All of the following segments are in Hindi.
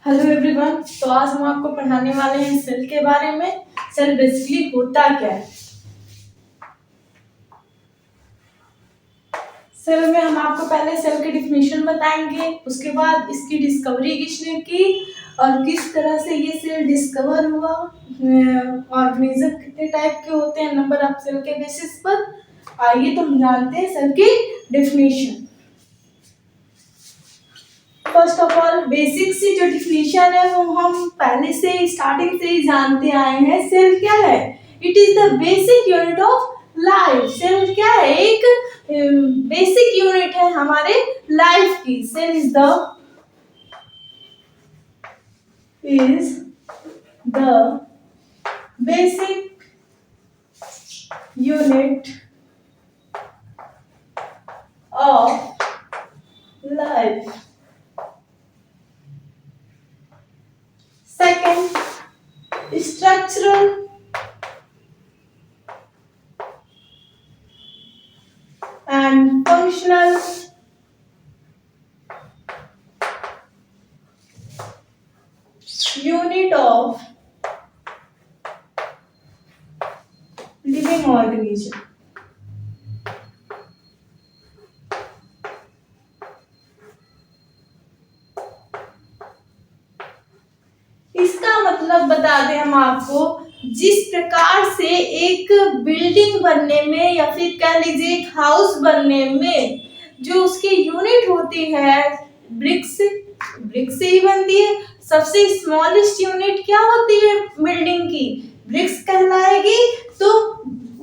Hello everyone. तो आज हम आपको पढ़ाने वाले हैं सेल के बारे में। सेल बेसिकली होता क्या है। सेल में हम आपको पहले सेल की डिफिनीशन बताएंगे, उसके बाद इसकी डिस्कवरी किसने की और किस तरह से ये सेल डिस्कवर हुआ, ऑर्गेनिज्म कितने टाइप के होते हैं नंबर ऑफ सेल के बेसिस पर। आइए तो हम जानते हैं सेल की definition. First of all basic सी जो डिफिनीशन है वो हम पहले से स्टार्टिंग से ही जानते आए हैं। सेल क्या है? It is the basic unit of life. Cell क्या है? एक बेसिक यूनिट है हमारे लाइफ की। Cell is the basic unit of life. Second, structural and functional unit of living organism. इसका मतलब बता दें हम आपको, जिस प्रकार से एक बिल्डिंग बनने में या फिर कह लीजिए एक हाउस बनने में जो उसकी यूनिट होती है ब्रिक्स से ही बनती है। सबसे स्मॉलेस्ट यूनिट क्या होती है बिल्डिंग की? ब्रिक्स कहलाएगी। तो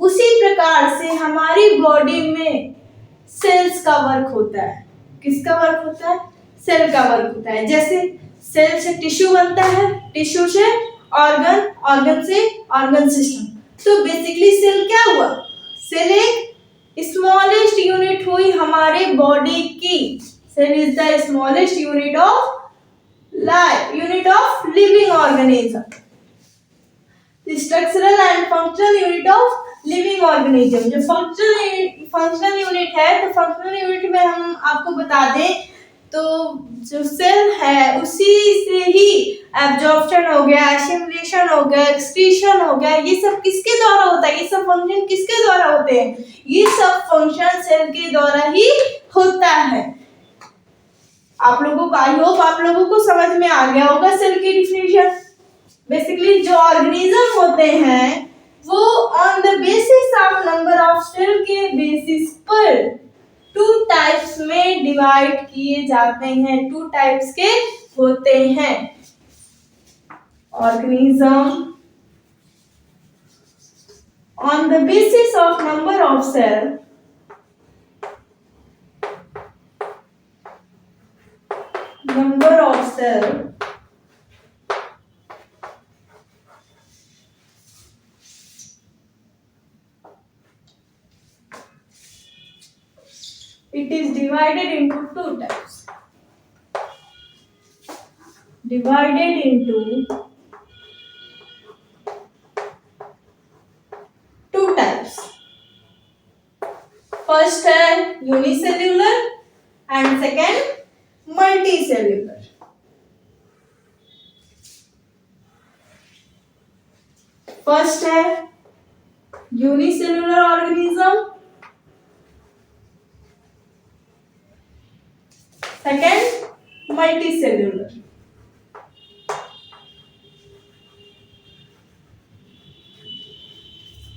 उसी प्रकार से हमारी बॉडी में सेल्स का वर्क होता है। किसका वर्क होता है? सेल का वर्क होता है। जैसे सेल से टिश्यू बनता है, टिश्यू से ऑर्गन, ऑर्गन से ऑर्गन सिस्टम। तो बेसिकली सेल क्या हुआ? सेल एक स्मॉलेस्ट यूनिट हुई हमारे बॉडी की। Cell is the smallest unit of life, unit of living organism. Structural and functional unit of living organism. जो फंक्शनल यूनिट है, तो फंक्शनल यूनिट में हम आपको बता दें तो जो सेल है उसी से ही एब्जॉर्प्शन हो गया, एसिमिलेशन हो गया, एक्सक्रीशन हो गया, ये सब किसके द्वारा होता है? ये सब फंक्शन किसके द्वारा होते हैं? ये सब फंक्शन सेल के द्वारा ही होता है। आप लोगों को आई होप आप लोगों को समझ में आ गया होगा सेल की डिफिनीशन। बेसिकली जो ऑर्गेनिज्म होते हैं वो on the basis of number of cell के बेसिस पर टू टाइप्स में डिवाइड किए जाते हैं। टू टाइप्स के होते हैं organism on the basis of number of cell. Number of cell it is divided into two types. Divided into two types. First है unicellular and second multicellular. First है unicellular organism, second multicellular.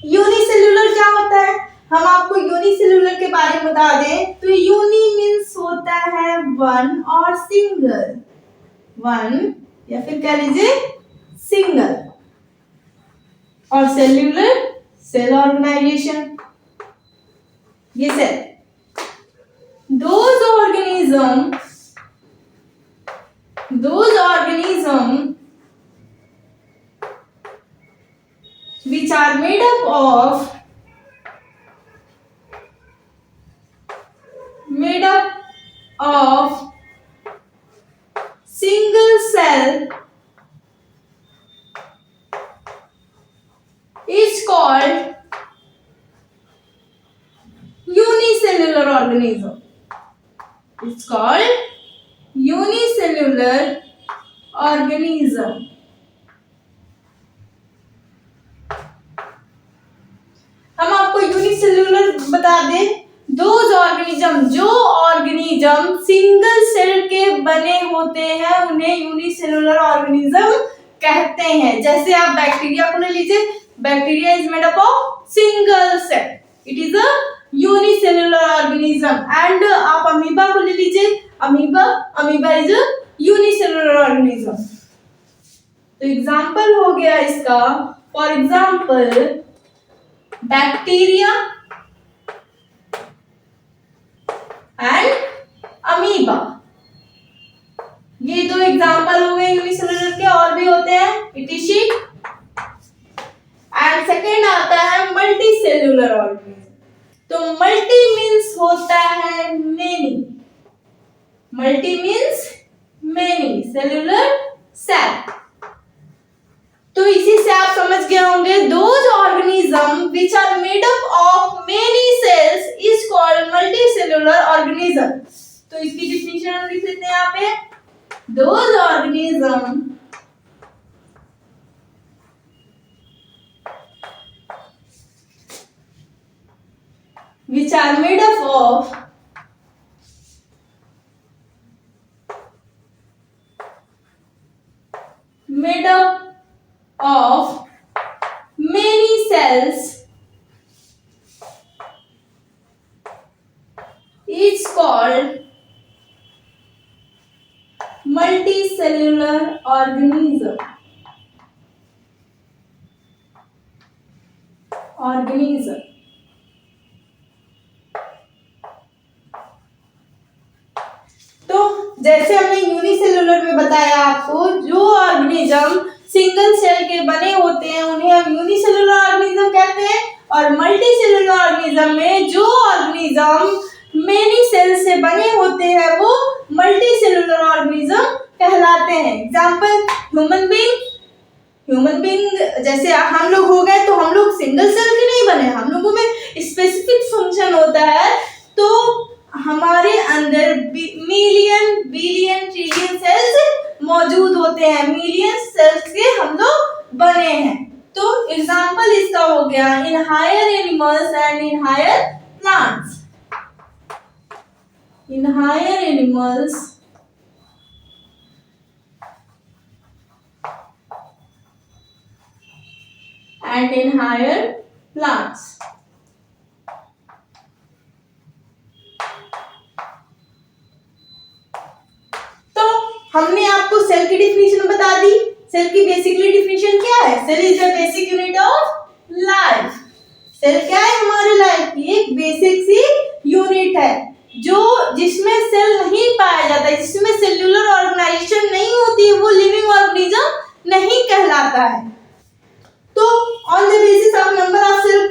Unicellular क्या होता है? हम आपको यूनिसेल्यूलर के बारे में बता दें तो यूनि मीन्स होता है वन और सिंगल, वन या फिर कह लीजिए सिंगल, और सेल्यूलर सेल ऑर्गेनाइजेशन। ये cell those organisms which are made up of single cell is called unicellular organism. It's called unicellular organism. हम आपको यूनिसेल्यूलर बता दें, दोज ऑर्गेनिज्म, जो ऑर्गेनिज्म सिंगल सेल के बने होते हैं उन्हें यूनिसेल्यूलर ऑर्गेनिज्म कहते हैं। जैसे आप बैक्टीरिया को ले लीजिए, bacteria is made up of single cell, it is a unicellular organism. And आप अमीबा को ले लीजिए, amoeba is a unicellular organism. तो एग्जांपल हो गया इसका, for example bacteria and amoeba, ये दो एग्जांपल हो गए यूनिसेल्यूलर के। और भी होते हैं इटिशी, एंड सेकेंड आता है मल्टी सेल्यूलर ऑर्गेनिज्म। तो मल्टी मीन्स होता है many, multi means many, cellular cell. तो इसी से आप समझ गए होंगे, those organism which are made up of many cells is called multicellular organism. तो इसकी डिफिनेशन हम लिख लेते हैं यहाँ पे, those organism which are made up of many cells is called multicellular organism. तो जैसे हमने यूनिसेल्युलर में बताया आपको, जो ऑर्गेनिज्म सिंगल सेल के बने होते हैं उन्हें हम यूनिसेल्युलर ऑर्गेनिज्म कहते हैं, और मल्टीसेल्युलर ऑर्गेनिज्म में जो ऑर्गेनिज्म मेनी सेल से बने होते हैं वो मल्टीसेल्युलर ऑर्गेनिज्म कहलाते हैं। एग्जांपल ह्यूमन बीइंग, जैसे हम लोग हो गए, तो हम लोग सिंगल सेल के नहीं बने, हम लोगों में स्पेसिफिक फंक्शन होता है। तो हमारे अंदर मिलियन बिलियन ट्रिलियन सेल्स मौजूद होते हैं, मिलियन सेल्स के हम लोग बने हैं। तो एग्जांपल इसका हो गया in higher animals and in higher plants, in higher animals and in higher plants. तो हमने आपको सेल की डिफिनेशन बता दी। सेल की बेसिकली डिफिनेशन क्या है? Cell is the basic unit of life. Cell क्या है? हमारे लाइफ की एक बेसिक सी यूनिट है, जो जिसमें सेल नहीं पाया जाता, जिसमें सेल्यूलर ऑर्गेनाइजेशन नहीं होती है, वो लिविंग ऑर्गेनिज्म नहीं कहलाता है। तो on the basis of number of cell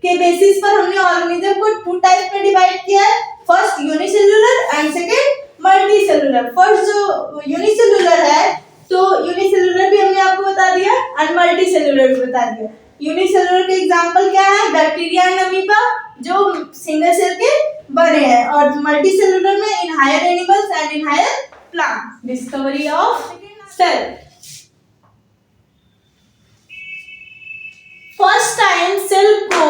के बेसिस पर हमने ऑर्गेनिज्म को टू टाइप में डिवाइड किया है, first unicellular and second multicellular. First जो यूनिसेल्युलर है, तो यूनिसेल्युलर भी हमने आपको बता दिया एंड मल्टीसेल्युलर भी बता दिया। यूनिसेल्युलर के एग्जांपल क्या है? बैक्टीरिया एंड अमीबा, जो सिंगल सेल के बने हैं, और मल्टीसेल्युलर में in higher animals and in higher plants. Discovery of cell. First time cell को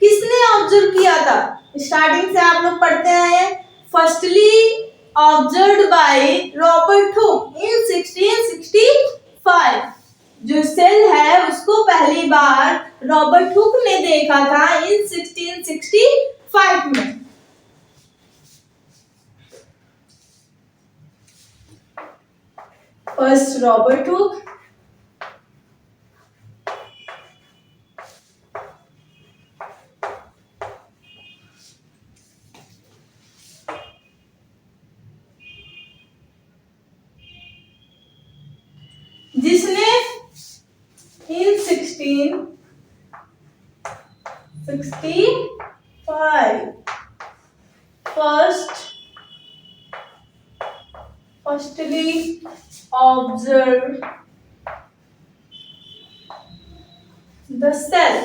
किसने ऑब्जर्व किया था? स्टार्टिंग से आप लोग पढ़ते आए हैं, firstly observed by Robert Hooke in 1665। जो सेल है उसको पहली बार रॉबर्ट हुक ने देखा था इन 1665 में। फर्स्ट रॉबर्ट हुक, जिसने इन 1665 firstly observed the cell।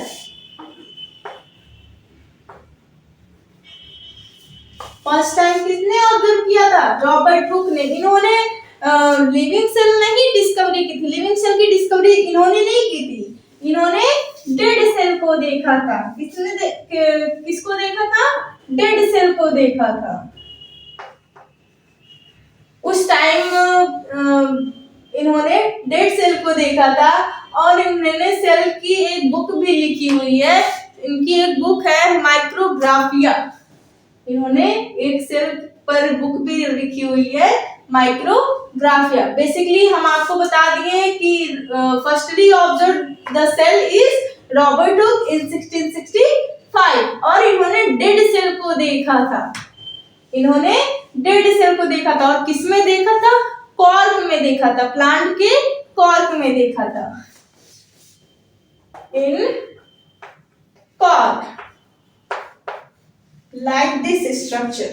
First time किसने ऑब्जर्व किया था? रॉबर्ट हुक ने। इन्होंने लिविंग सेल नहीं डिस्कवरी की थी, लिविंग सेल की डिस्कवरी इन्होंने नहीं की थी, इन्होंने डेड सेल को देखा था। किसको देखा था? डेड सेल को देखा था। उस टाइम इन्होंने डेड सेल को देखा था और इन्होंने सेल की एक बुक भी लिखी हुई है। इनकी एक बुक है माइक्रोग्राफिया। इन्होंने एक सेल पर बुक भी लिखी हुई है माइक्रोग्राफिया। बेसिकली हम आपको बता दिए कि firstly observe the cell is Robert Hooke in 1665 और इन्होंने डेड सेल को देखा था। इन्होंने डेड सेल को देखा था और किसमें देखा था? कॉर्क में देखा था, प्लांट के कॉर्क में देखा था, इन कॉर्क, लाइक दिस स्ट्रक्चर।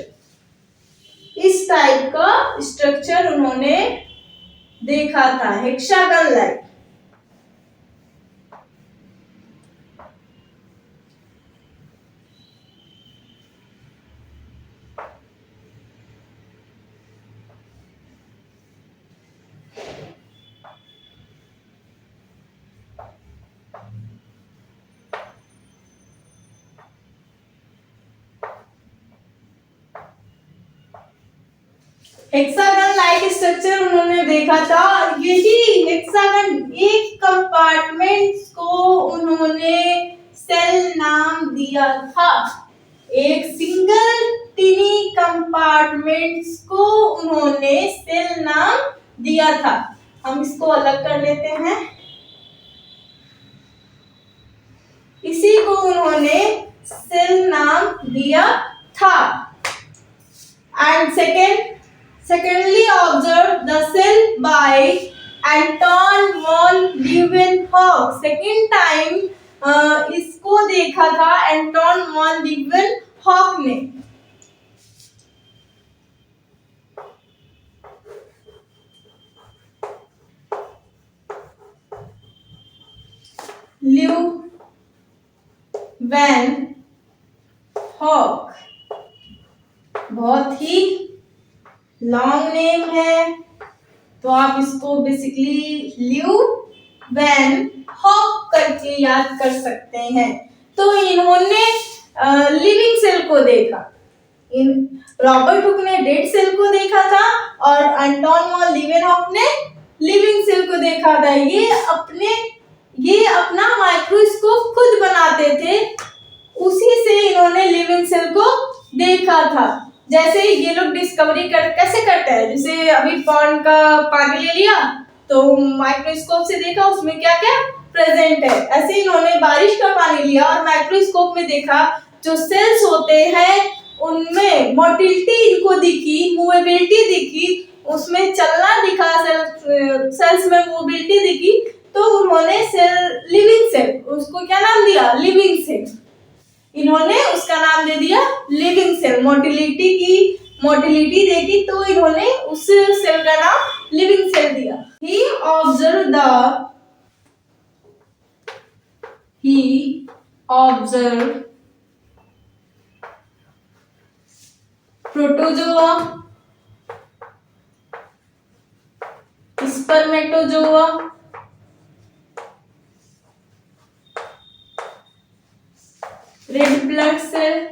इस टाइप का स्ट्रक्चर उन्होंने देखा था, hexagon like. Hexagon like structure उन्होंने देखा था। यही हेक्सागन एक कंपार्टमेंट्स को उन्होंने सेल नाम दिया था। एक सिंगल टिनी कंपार्टमेंट्स को उन्होंने सेल नाम दिया था। हम इसको अलग कर लेते हैं। इसी को उन्होंने सेल नाम दिया था। And secondly observed the cell by Anton von Leeuwenhoek। Second time इसको देखा था एंटोन वॉन लीवेनहॉक ने। ल्यूवेनहॉक बहुत ही लॉन्ग नेम है, तो आप इसको बेसिकली ल्यूवेनहॉक करके याद कर सकते हैं। तो इन्होंने लिविंग सेल को देखा। रॉबर्ट हुक ने डेड सेल को देखा था और एंटोन वॉन लीवेनहॉक ने लिविंग सेल को देखा था। ये अपना माइक्रोस्कोप खुद बनाते थे, उसी से इन्होंने लिविंग सेल को देखा था। जैसे ये लोग डिस्कवरी कैसे करते हैं, जैसे अभी पॉन्ड का पानी ले लिया तो माइक्रोस्कोप से देखा उसमें क्या क्या प्रेजेंट है, ऐसे इन्होंने बारिश का पानी लिया और माइक्रोस्कोप में देखा जो सेल्स होते हैं उनमें मोटिलिटी इनको दिखी, मूवेबिलिटी दिखी, उसमें चलना दिखा, सेल्स में मूवेबिलिटी दिखी, तो उन्होंने लिविंग सेल, उसको क्या नाम दिया? Living cell. इन्होंने उसका नाम दे दिया लिविंग सेल। मोटिलिटी देखी तो इन्होंने उस सेल का नाम लिविंग सेल दिया। He observe protozoa, spermatozoa, red blood cell,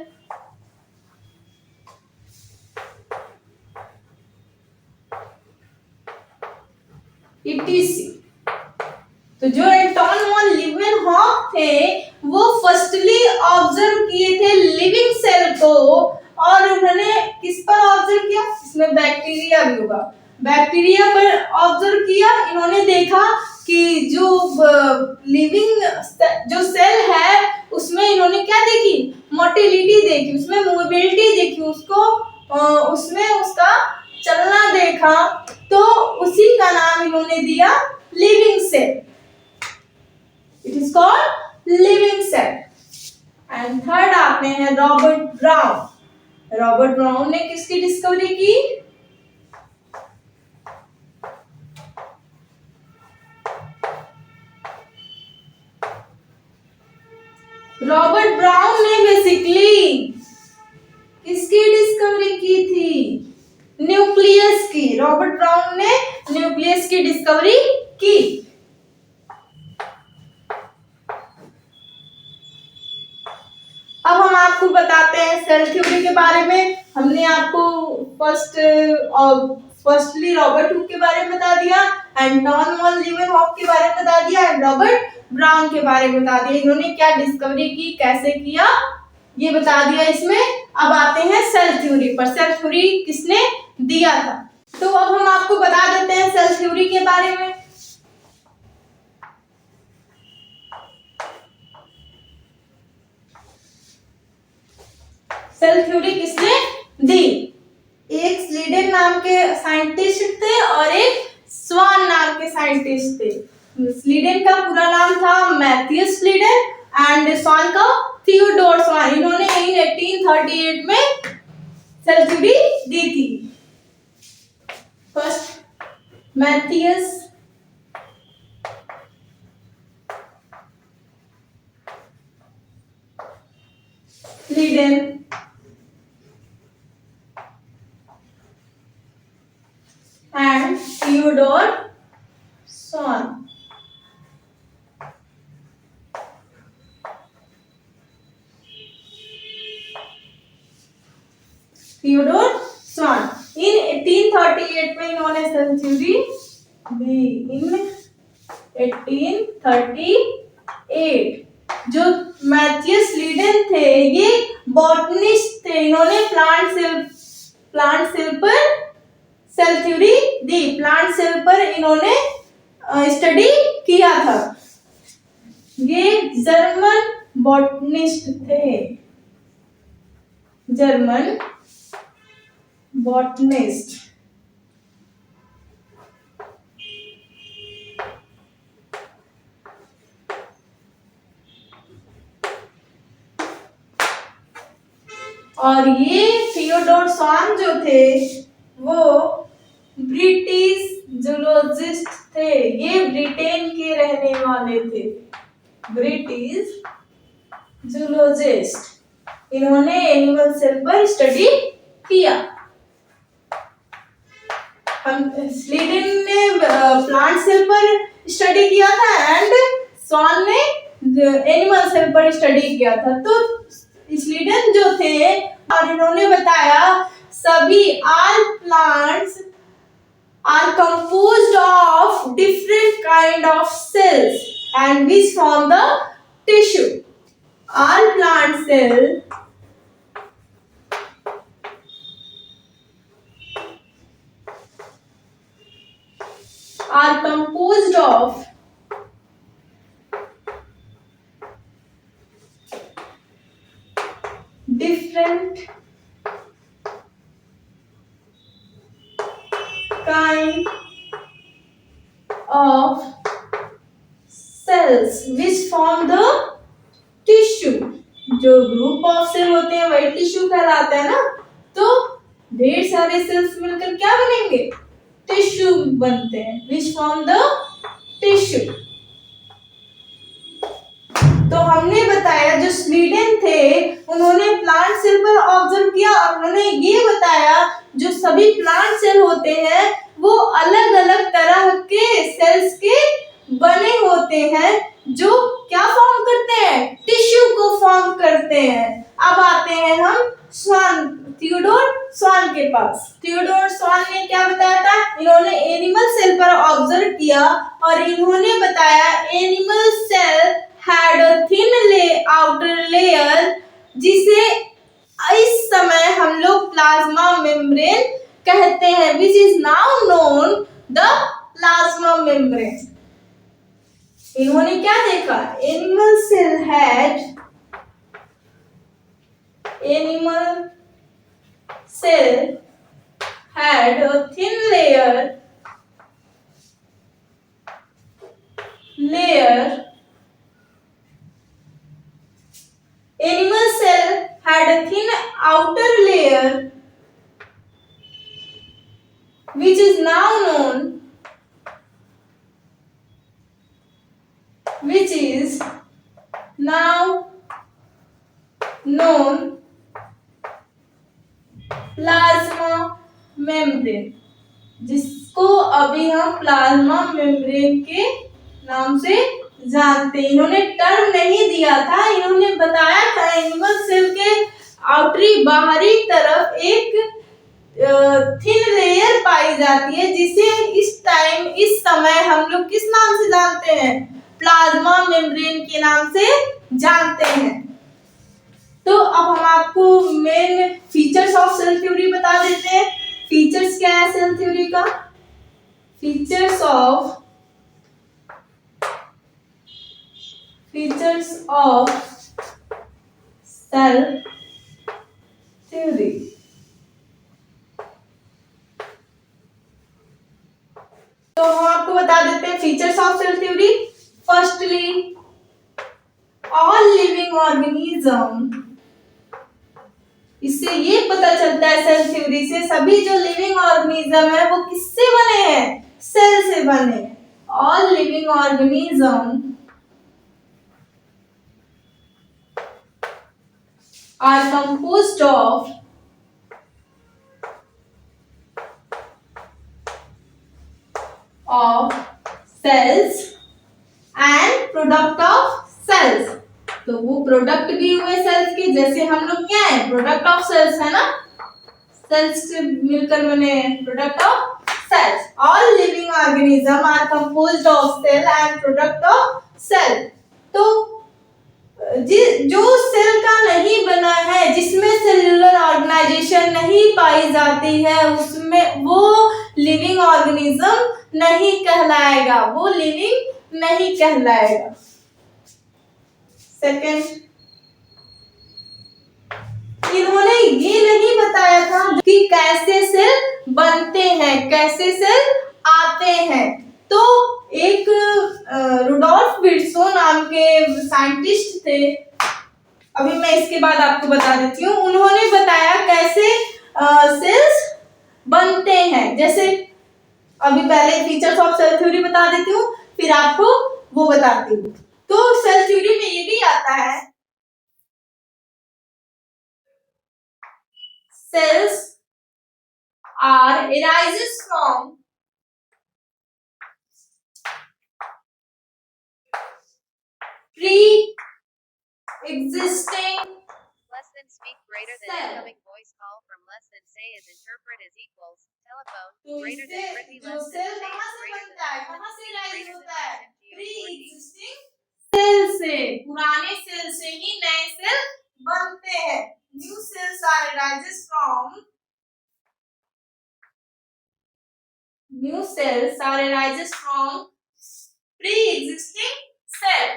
etc। तो जो एंटोन वॉन लीवेनहॉक थे वो फर्स्टली ऑब्जर्व किए थे लिविंग सेल को, और उन्होंने किस पर ऑब्जर्व किया? इसमें बैक्टीरिया भी होगा, बैक्टीरिया पर ऑब्जर्व किया। इन्होंने देखा कि जो लिविंग जो सेल है उसमें इन्होंने क्या देखी? मोटिलिटी देखी, उसमें मूवेबिलिटी देखी, उसमें उसका चलना देखा, तो उसी का नाम इन्होंने दिया living cell. It is called living cell. And third आते हैं रॉबर्ट ब्राउन। रॉबर्ट ब्राउन ने किसकी डिस्कवरी की? रॉबर्ट ब्राउन ने बेसिकली किसकी डिस्कवरी की थी? न्यूक्लियस की, रॉबर्ट ब्राउन ने न्यूक्लियस की डिस्कवरी की। अब हम आपको बताते हैं सेल थ्योरी के बारे में। हमने आपको फर्स्टली रॉबर्ट हुक के बारे में बता दिया, एंटोन वॉन लीeuwenhoek के बारे में बता दिया, एंड रॉबर्ट ब्राउन के बारे में बता दिया। इन्होंने क्या डिस्कवरी की, कैसे किया, ये बता दिया इसमें। अब आते हैं सेल थ्योरी पर। सेल थ्योरी किसने दिया था, तो अब हम आपको बता देते हैं सेल थ्योरी के बारे में। सेल थ्योरी किसने दी? एक स्लीडन नाम के साइंटिस्ट थे और एक स्वान नाम के साइंटिस्ट थे। स्लीडन का पूरा नाम था मैथियस स्लीडन एंड स्वान का थियोडोर स्वान। इन्होंने 1838 में सेल थ्योरी दी थी। First Matthias Schleiden and Theodore Swan. Theodore Schwann in 1838 में इन्होंने सेल थ्योरी दी। इन 1838 जो मैथियस लीडन थे ये बॉटनिस्ट थे। इन्होंने प्लांट सेल पर सेल थ्योरी दी। प्लांट सेल पर इन्होंने स्टडी किया था। ये जर्मन बॉटनिस्ट थे, जर्मन बॉटनिस्ट। और ये थियोडोर स्वान जो थे वो ब्रिटिश जूलॉजिस्ट थे। ये ब्रिटेन के रहने वाले थे, ब्रिटिश जूलॉजिस्ट। इन्होंने एनिमल सेल पर स्टडी किया। हम स्लीडन ने प्लांट सेल पर स्टडी किया था एंड स्वान ने एनिमल सेल पर स्टडी किया था। तो स्लीडन जो थे और इन्होंने बताया सभी all plants are composed of different kind of cells and which form the tissue. All plant cells are composed of different kind of cells which form the tissue. जो ग्रुप ऑफ सेल होते हैं वही टिश्यू कहलाते हैं ना। तो ढेर सारे सेल्स मिलकर क्या बनेंगे, टिश्यू बनते हैं, which form the tissue. तो हमने बताया जो स्लीडन थे उन्होंने प्लांट सेल पर ऑब्जर्व किया और उन्होंने ये बताया जो सभी प्लांट सेल होते हैं वो अलग अलग तरह के सेल्स के बने होते हैं जो क्या फॉर्म करते हैं, टिश्यू को फॉर्म करते हैं। अब आते हैं हम थियोडोर स्वान के पास। थियोडोर स्वान ने क्या बताया था, इन्होंने एनिमल सेल पर ऑब्जर्व किया और इन्होंने बताया animal cell had a thin outer layer जिसे इस समय हम लोग प्लाज्मा मेम्ब्रेन कहते हैं, which is now known the plasma membrane. इन्होंने क्या देखा, animal cell had a thin layer animal cell had a thin outer layer which is now known plasma membrane, जिसको अभी हम प्लाज्मा मेम्ब्रेन के नाम से जानते हैं। इन्होंने टर्म नहीं दिया था, इन्होंने बताया था एनिमल सेल के आउटरी बाहरी तरफ एक थिन लेयर पाई जाती है, जिसे इस समय हम लोग किस नाम से जानते हैं? प्लाज्मा मेम्ब्रेन के नाम से जानते हैं। तो अब हम आपको main features of cell theory बता देते हैं। फीचर्स क्या है सेल थ्योरी का? Features of cell theory. तो हम आपको बता देते हैं features of cell theory. Firstly, all living organism, इससे ये पता चलता है सेल थ्योरी से सभी जो लिविंग ऑर्गेनिज्म है वो किससे बने हैं? सेल से बने हैं। All living organism are composed of cells and product of cells। तो वो प्रोडक्ट भी हुए सेल्स के, जैसे हम लोग क्या है? प्रोडक्ट ऑफ सेल्स है ना, सेल्स से मिलकर बने product of cells. All living organism are composed of cell and product of cell. तो जो सेल का नहीं बना है, जिसमें सेल्यूलर ऑर्गेनाइजेशन नहीं पाई जाती है, उसमें वो लिविंग ऑर्गेनिज्म नहीं कहलाएगा, वो लिविंग नहीं कहलाएगा। सेकेंड, इन्होंने ये नहीं बताया था कि कैसे सेल बनते हैं, कैसे सेल आते हैं। तो एक रुडोल्फ विर्सो नाम के साइंटिस्ट थे, अभी मैं इसके बाद आपको बता देती हूँ। उन्होंने बताया कैसे सेल्स बनते हैं। जैसे अभी पहले फीचर्स ऑफ सेल थ्योरी बता देती हूँ, फिर आपको वो बताती हूँ। तो सेल थ्योरी में ये भी आता है, cells are arises from pre-existing less than speak greater than cell। incoming voice call from less than say is interpret as equals telephone तो greater इससे than pretty जो less than सेल say कहाँ is से greater बनता है, than कहाँ से speak राइज greater होता है? than pre SMTO 14। Existing cell से, पुराने सेल से ही नए सेल बनते हैं। New cells are arises from pre existing cell.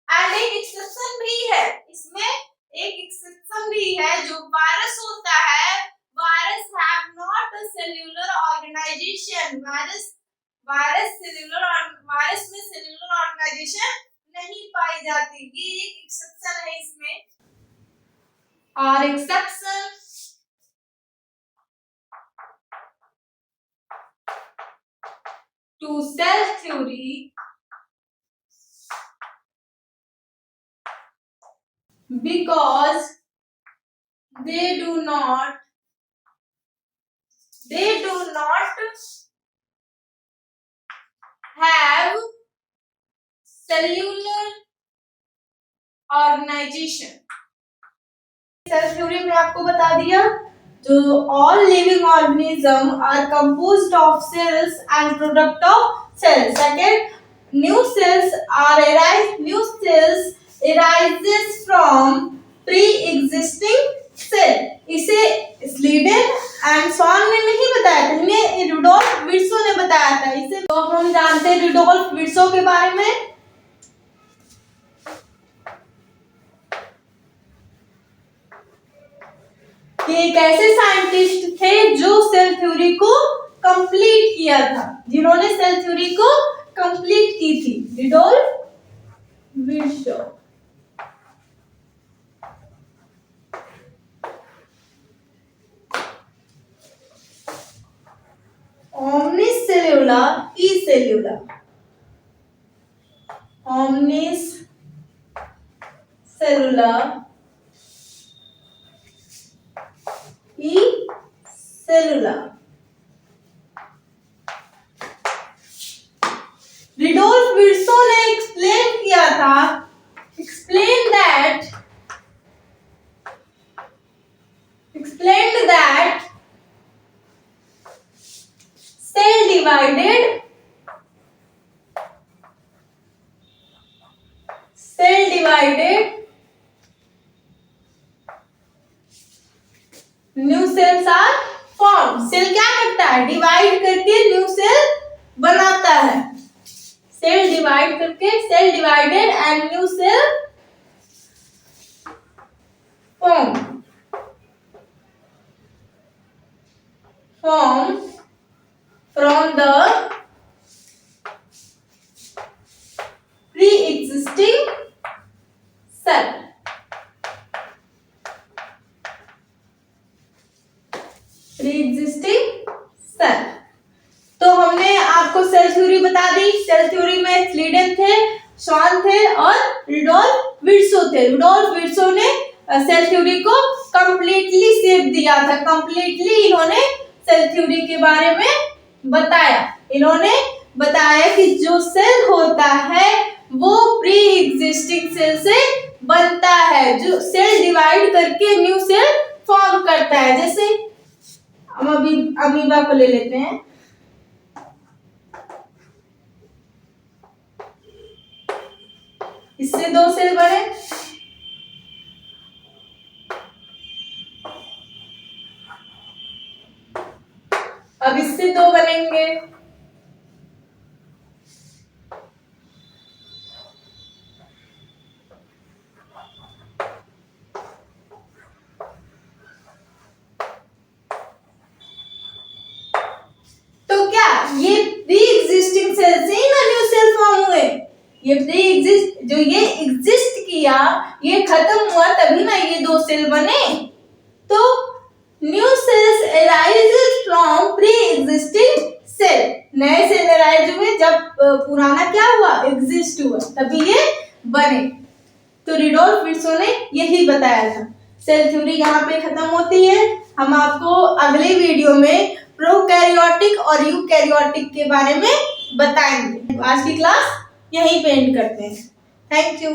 And एक एक्सेप्शन भी है इसमें, एक एक्सेप्शन भी है, जो वायरस होता है, virus have not a cellular organization. Virus में सेल्यूलर ऑर्गेनाइजेशन नहीं पाई जाती। ये एक एक्सेप्शन है इसमें। और exception to cell theory because they do not have cellular organization। Cell theory में आपको बता दिया, जो all living organism are composed of cells and product of cells। Second, new cells arises from pre-existing cell। इसे स्लीडन एंड स्वान ने नहीं बताया था, इन्हें रुडोल्फ विर्सो ने बताया था। इसे तो हम जानते हैं रुडोल्फ विर्सो के बारे में। ये एक ऐसे साइंटिस्ट थे जो सेल थ्योरी को कंप्लीट किया था, जिन्होंने सेल थ्योरी को कंप्लीट की थी, Rudolf Virchow. omnis cellula e cellula, omnis cellula ई सेलुला। रिडोल्फ विर्सो ने एक्सप्लेन किया था, explained that cell divided new cells are form. Cell क्या करता है? डिवाइड करके न्यू सेल बनाता है। सेल डिवाइड करके, cell divided and new cell form from the pre-existing cell। तो हमने आपको सेल थ्योरी बता दी। सेल थ्योरी में स्लीडन थे, श्वान थे और रुडोल्फ विर्सो थे। रुडोल्फ विर्सो ने सेल थ्योरी को कंप्लीटली शेप दिया था। कंप्लीटली इन्होंने सेल थ्योरी के बारे में बताया। इन्होंने बताया कि जो सेल होता है वो प्री एग्जिस्टिंग सेल से बनता है, जो सेल डिवाइड करके न्यू सेल फॉर्म करता है। जैसे हम अभी अमीबा को ले लेते हैं। इससे 2 सेल बने, अब इससे 2 बनेंगे। तो क्या ये प्री एग्जिस्टिंग सेल से ही ना न्यू सेल फॉर्म हुए? ये प्री एग्जिस्ट, जो ये एग्जिस्ट किया, ये खत्म हुआ तभी ना ये 2 सेल बने। तो new cells arises from pre existing cell. नए सेल अराइज हुए जब पुराना क्या हुआ? एग्जिस्ट हुआ, तभी ये बने। तो रिडोल्फ विर्सो ने यही बताया था। सेल थ्योरी यहाँ पे खत्म होती है। हम आपको अगले वीडियो में प्रोकैरियोटिक और यूकैरियोटिक के बारे में बताएंगे। आज की क्लास यहीं पे एंड करते हैं। Thank you.